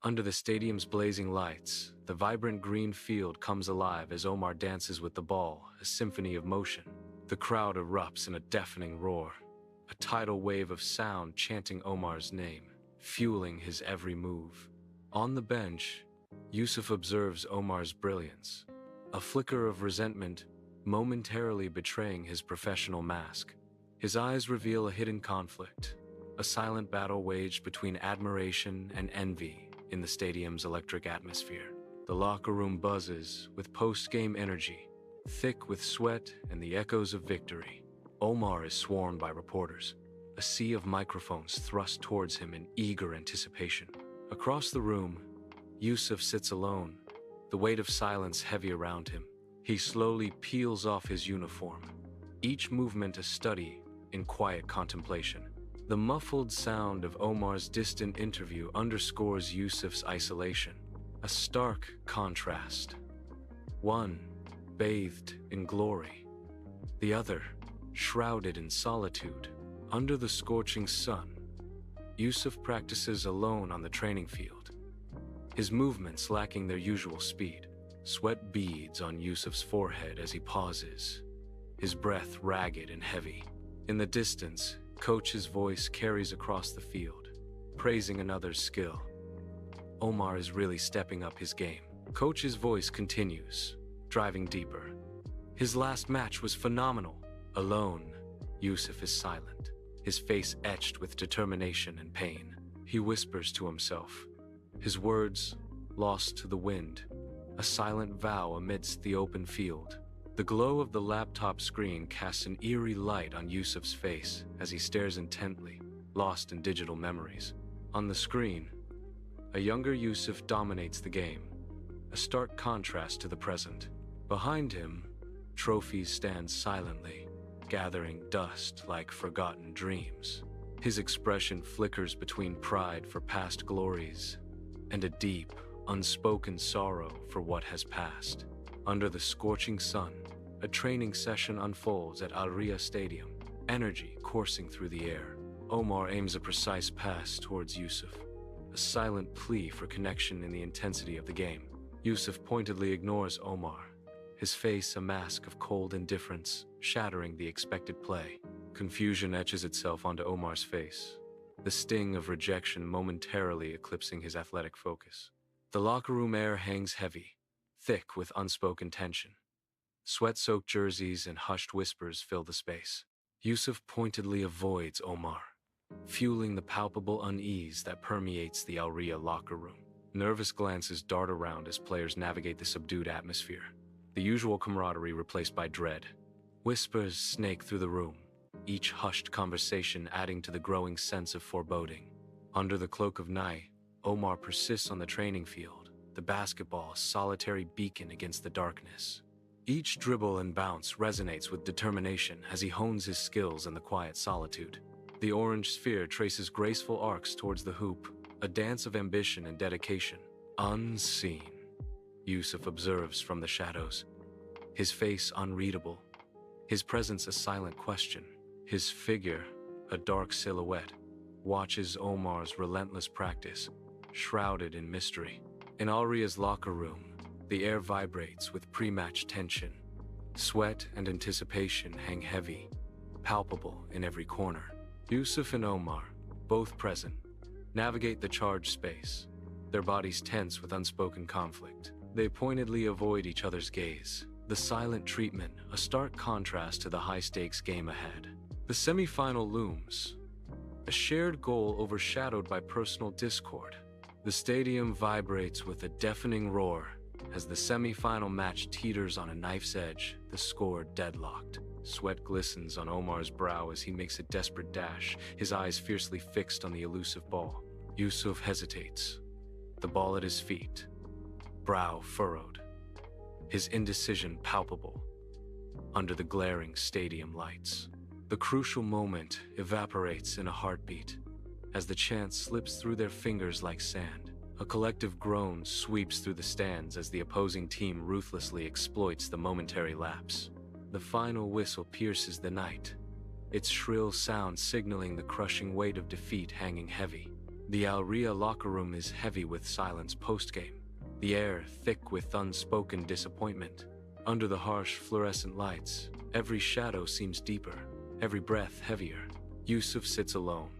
Under the stadium's blazing lights, the vibrant green field comes alive as Omar dances with the ball, a symphony of motion. The crowd erupts in a deafening roar, a tidal wave of sound chanting Omar's name, fueling his every move. On the bench, Yusuf observes Omar's brilliance, a flicker of resentment momentarily betraying his professional mask. His eyes reveal a hidden conflict, a silent battle waged between admiration and envy in the stadium's electric atmosphere. The locker room buzzes with post-game energy, thick with sweat and the echoes of victory. Omar is swarmed by reporters, a sea of microphones thrust towards him in eager anticipation. Across the room, Yusuf sits alone, the weight of silence heavy around him. He slowly peels off his uniform, each movement a study in quiet contemplation. The muffled sound of Omar's distant interview underscores Yusuf's isolation, a stark contrast. One, bathed in glory. The other, shrouded in solitude. Under the scorching sun, Yusuf practices alone on the training field, his movements lacking their usual speed. Sweat beads on Yusuf's forehead as he pauses, his breath ragged and heavy. In the distance, Coach's voice carries across the field, praising another's skill. Omar is really stepping up his game. Coach's voice continues, driving deeper. His last match was phenomenal. Alone, Yusuf is silent, his face etched with determination and pain. He whispers to himself, his words lost to the wind, a silent vow amidst the open field. The glow of the laptop screen casts an eerie light on Yusuf's face as he stares intently, lost in digital memories. On the screen, a younger Yusuf dominates the game, a stark contrast to the present. Behind him, trophies stand silently, gathering dust like forgotten dreams. His expression flickers between pride for past glories and a deep, unspoken sorrow for what has passed. Under the scorching sun, a training session unfolds at Al Riyah Stadium, energy coursing through the air. Omar aims a precise pass towards Yusuf, a silent plea for connection in the intensity of the game. Yusuf pointedly ignores Omar, his face a mask of cold indifference, shattering the expected play. Confusion etches itself onto Omar's face, the sting of rejection momentarily eclipsing his athletic focus. The locker room air hangs heavy, thick with unspoken tension. Sweat-soaked jerseys and hushed whispers fill the space. Yusuf pointedly avoids Omar, fueling the palpable unease that permeates the Al Riyah locker room. Nervous glances dart around as players navigate the subdued atmosphere, the usual camaraderie replaced by dread. Whispers snake through the room, each hushed conversation adding to the growing sense of foreboding. Under the cloak of night, Omar persists on the training field, the basketball a solitary beacon against the darkness. Each dribble and bounce resonates with determination as he hones his skills in the quiet solitude. The orange sphere traces graceful arcs towards the hoop, a dance of ambition and dedication. Unseen, Yusuf observes from the shadows, his face unreadable, his presence a silent question. His figure, a dark silhouette, watches Omar's relentless practice, shrouded in mystery. In Al Riyah's locker room, the air vibrates with pre-match tension. Sweat and anticipation hang heavy, palpable in every corner. Yusuf and Omar, both present, navigate the charged space, their bodies tense with unspoken conflict. They pointedly avoid each other's gaze, the silent treatment a stark contrast to the high-stakes game ahead. The semi-final looms, a shared goal overshadowed by personal discord. The stadium vibrates with a deafening roar as the semi-final match teeters on a knife's edge, the score deadlocked. Sweat glistens on Omar's brow as he makes a desperate dash, his eyes fiercely fixed on the elusive ball. Yusuf hesitates, the ball at his feet, brow furrowed, his indecision palpable under the glaring stadium lights. The crucial moment evaporates in a heartbeat as the chance slips through their fingers like sand. A collective groan sweeps through the stands as the opposing team ruthlessly exploits the momentary lapse. The final whistle pierces the night, its shrill sound signaling the crushing weight of defeat hanging heavy. The Alria locker room is heavy with silence post-game, the air thick with unspoken disappointment. Under the harsh fluorescent lights, every shadow seems deeper, every breath heavier. Yusuf sits alone,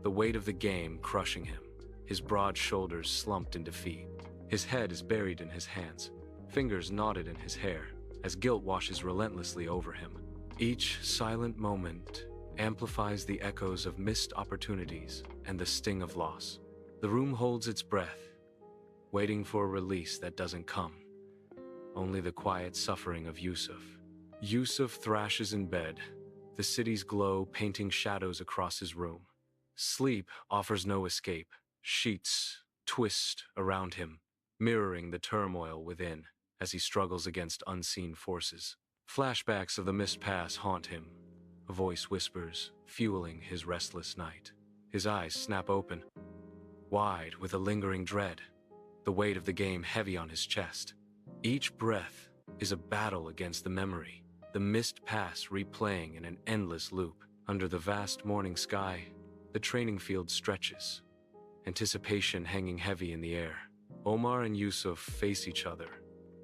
the weight of the game crushing him, his broad shoulders slumped in defeat. His head is buried in his hands, fingers knotted in his hair, as guilt washes relentlessly over him. Each silent moment amplifies the echoes of missed opportunities and the sting of loss. The room holds its breath, waiting for a release that doesn't come. Only the quiet suffering of Yusuf. Yusuf thrashes in bed, the city's glow painting shadows across his room. Sleep offers no escape. Sheets twist around him, mirroring the turmoil within as he struggles against unseen forces. Flashbacks of the missed pass haunt him. A voice whispers, fueling his restless night. His eyes snap open, wide with a lingering dread, the weight of the game heavy on his chest. Each breath is a battle against the memory, the missed pass replaying in an endless loop. Under the vast morning sky, the training field stretches, anticipation hanging heavy in the air. Omar and Yusuf face each other,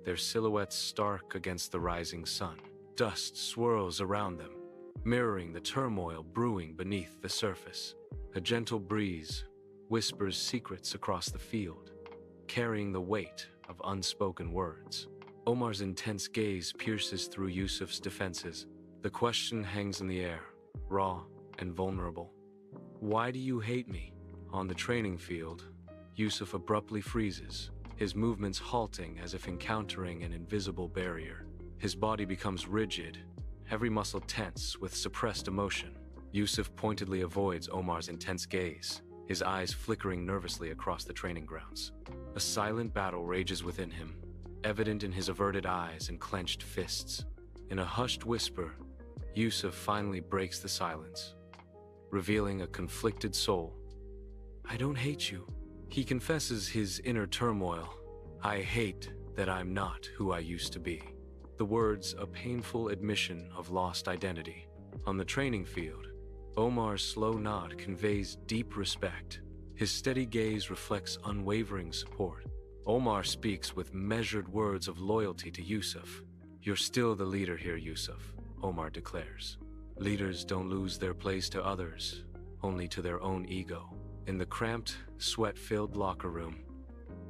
their silhouettes stark against the rising sun. Dust swirls around them, mirroring the turmoil brewing beneath the surface. A gentle breeze whispers secrets across the field, carrying the weight of unspoken words. Omar's intense gaze pierces through Yusuf's defenses. The question hangs in the air, raw and vulnerable. Why do you hate me? On the training field, Yusuf abruptly freezes, his movements halting as if encountering an invisible barrier. His body becomes rigid, every muscle tense with suppressed emotion. Yusuf pointedly avoids Omar's intense gaze, his eyes flickering nervously across the training grounds. A silent battle rages within him, evident in his averted eyes and clenched fists. In a hushed whisper, Yusuf finally breaks the silence, revealing a conflicted soul. I don't hate you. He confesses his inner turmoil. I hate that I'm not who I used to be. The words a painful admission of lost identity. On the training field, Omar's slow nod conveys deep respect. His steady gaze reflects unwavering support. Omar speaks with measured words of loyalty to Yusuf. You're still the leader here, Yusuf, Omar declares. Leaders don't lose their place to others, only to their own ego. In the cramped, sweat-filled locker room,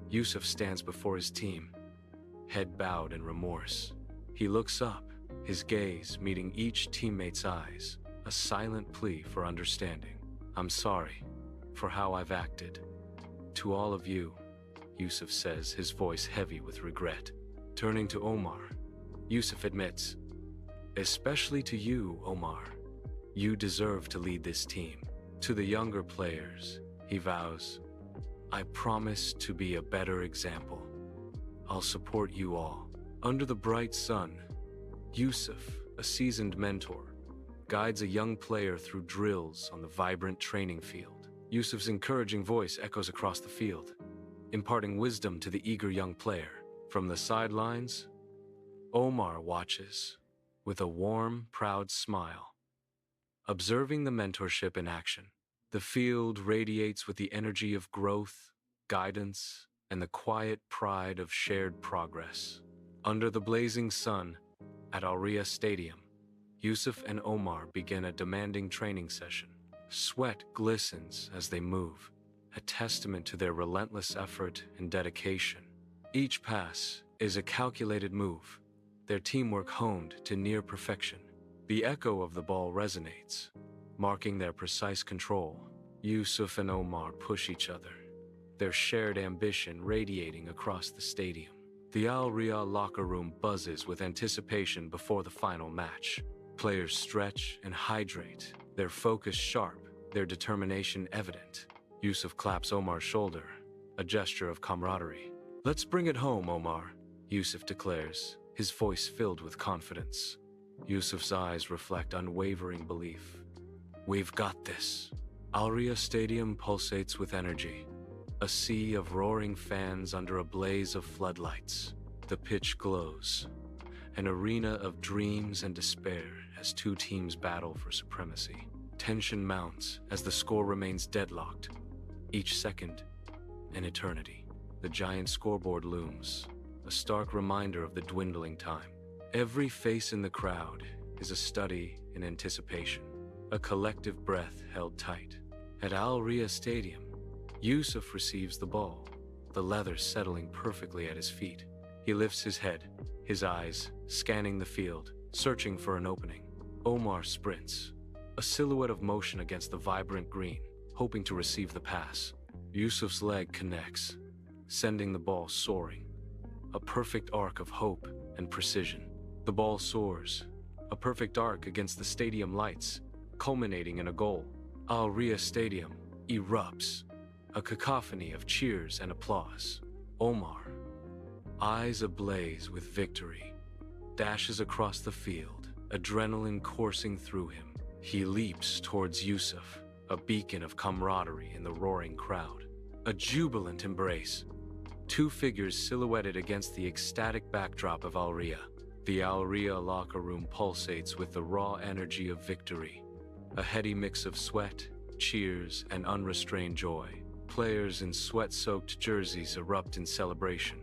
Yusuf stands before his team, head bowed in remorse. He looks up, his gaze meeting each teammate's eyes, a silent plea for understanding. I'm sorry for how I've acted. To all of you, Yusuf says, his voice heavy with regret. Turning to Omar, Yusuf admits, especially to you, Omar. You deserve to lead this team. To the younger players, he vows, I promise to be a better example. I'll support you all. Under the bright sun, Yusuf, a seasoned mentor, guides a young player through drills on the vibrant training field. Yusuf's encouraging voice echoes across the field, imparting wisdom to the eager young player. From the sidelines, Omar watches with a warm, proud smile, observing the mentorship in action. The field radiates with the energy of growth, guidance, and the quiet pride of shared progress. Under the blazing sun, at Alria Stadium, Yusuf and Omar begin a demanding training session. Sweat glistens as they move, a testament to their relentless effort and dedication. Each pass is a calculated move, their teamwork honed to near perfection. The echo of the ball resonates, marking their precise control. Yusuf and Omar push each other, their shared ambition radiating across the stadium. The Al Riyah locker room buzzes with anticipation before the final match. Players stretch and hydrate, their focus sharp, their determination evident. Yusuf claps Omar's shoulder, a gesture of camaraderie. Let's bring it home, Omar, Yusuf declares, his voice filled with confidence. Yusuf's eyes reflect unwavering belief. We've got this. Al Riyah Stadium pulsates with energy, a sea of roaring fans under a blaze of floodlights. The pitch glows, an arena of dreams and despair as two teams battle for supremacy. Tension mounts as the score remains deadlocked, each second an eternity. The giant scoreboard looms, a stark reminder of the dwindling time. Every face in the crowd is a study in anticipation, a collective breath held tight. At Al Riyah Stadium, Yusuf receives the ball, the leather settling perfectly at his feet. He lifts his head, his eyes scanning the field, searching for an opening. Omar sprints, a silhouette of motion against the vibrant green, hoping to receive the pass. Yusuf's leg connects, sending the ball soaring, a perfect arc of hope and precision. The ball soars, a perfect arc against the stadium lights, culminating in a goal. Al Riyah Stadium erupts, a cacophony of cheers and applause. Omar, eyes ablaze with victory, dashes across the field, adrenaline coursing through him. He leaps towards Yusuf, a beacon of camaraderie in the roaring crowd. A jubilant embrace, two figures silhouetted against the ecstatic backdrop of Al Riyah. The Al Riyah locker room pulsates with the raw energy of victory, a heady mix of sweat, cheers, and unrestrained joy. Players in sweat-soaked jerseys erupt in celebration,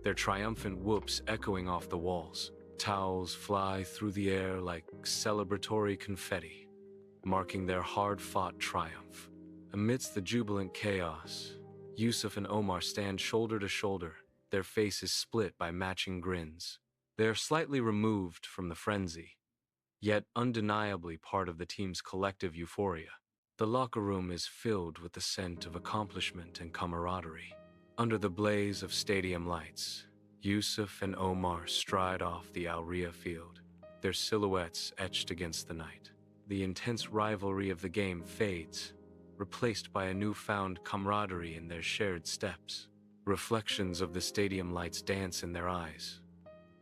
their triumphant whoops echoing off the walls. Towels fly through the air like celebratory confetti, marking their hard-fought triumph. Amidst the jubilant chaos, Yusuf and Omar stand shoulder to shoulder, their faces split by matching grins. They are slightly removed from the frenzy, yet undeniably part of the team's collective euphoria. The locker room is filled with the scent of accomplishment and camaraderie. Under the blaze of stadium lights, Yusuf and Omar stride off the Al Riyah field, their silhouettes etched against the night. The intense rivalry of the game fades, replaced by a newfound camaraderie in their shared steps. Reflections of the stadium lights dance in their eyes,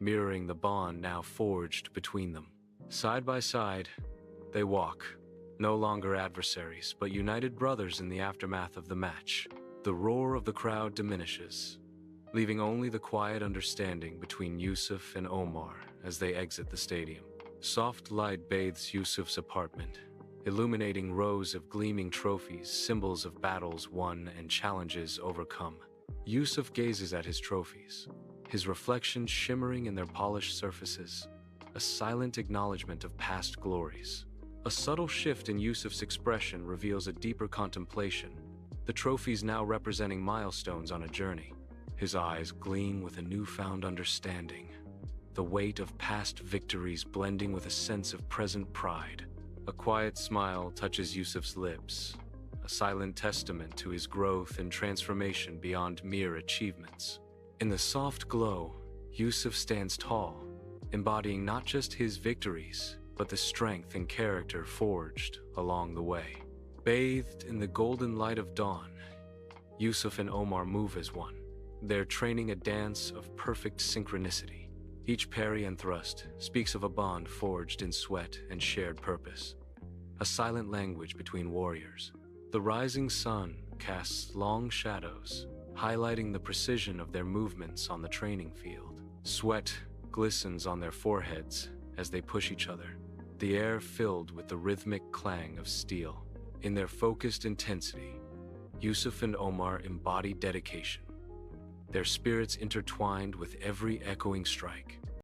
mirroring the bond now forged between them. Side by side, they walk, no longer adversaries, but united brothers in the aftermath of the match. The roar of the crowd diminishes, leaving only the quiet understanding between Yusuf and Omar as they exit the stadium. Soft light bathes Yusuf's apartment, illuminating rows of gleaming trophies, symbols of battles won and challenges overcome. Yusuf gazes at his trophies, his reflections shimmering in their polished surfaces, a silent acknowledgement of past glories. A subtle shift in Yusuf's expression reveals a deeper contemplation, the trophies now representing milestones on a journey. His eyes gleam with a newfound understanding, the weight of past victories blending with a sense of present pride. A quiet smile touches Yusuf's lips, a silent testament to his growth and transformation beyond mere achievements. In the soft glow, Yusuf stands tall, embodying not just his victories, but the strength and character forged along the way. Bathed in the golden light of dawn, Yusuf and Omar move as one. They're training a dance of perfect synchronicity. Each parry and thrust speaks of a bond forged in sweat and shared purpose, a silent language between warriors. The rising sun casts long shadows, highlighting the precision of their movements on the training field. Sweat glistens on their foreheads as they push each other, the air filled with the rhythmic clang of steel. In their focused intensity, Yusuf and Omar embody dedication, their spirits intertwined with every echoing strike.